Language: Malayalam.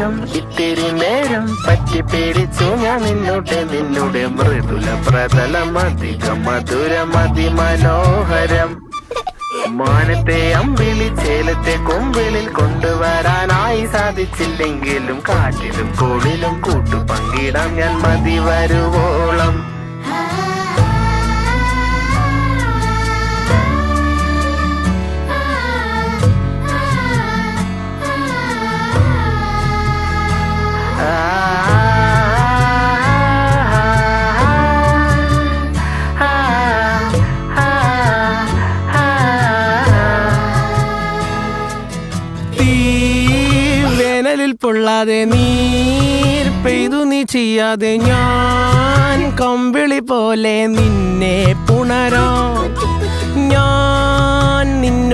നേരം ഇത്തിരി നേരം പറ്റി പേടിച്ചു ഞാൻ നിന്നുടെ മൃദുല പ്രതലം അധികം മധുരം അതിമനോഹരം. മാനത്തെ അമ്പിളി ചേലത്തെ കൊമ്പിളിൽ കൊണ്ടുവരാനായി സാധിച്ചില്ലെങ്കിലും കാറ്റിലും കോളിലും കൂട്ടു പങ്കിടാം ഞാൻ മതി വരുവോളം. വേനലിൽ പൊള്ളാതെ നീർ പെയ്തു നീ ചെയ്യാതെ ഞാൻ കമ്പിളി പോലെ നിന്നെ പുണരാം. ഞാൻ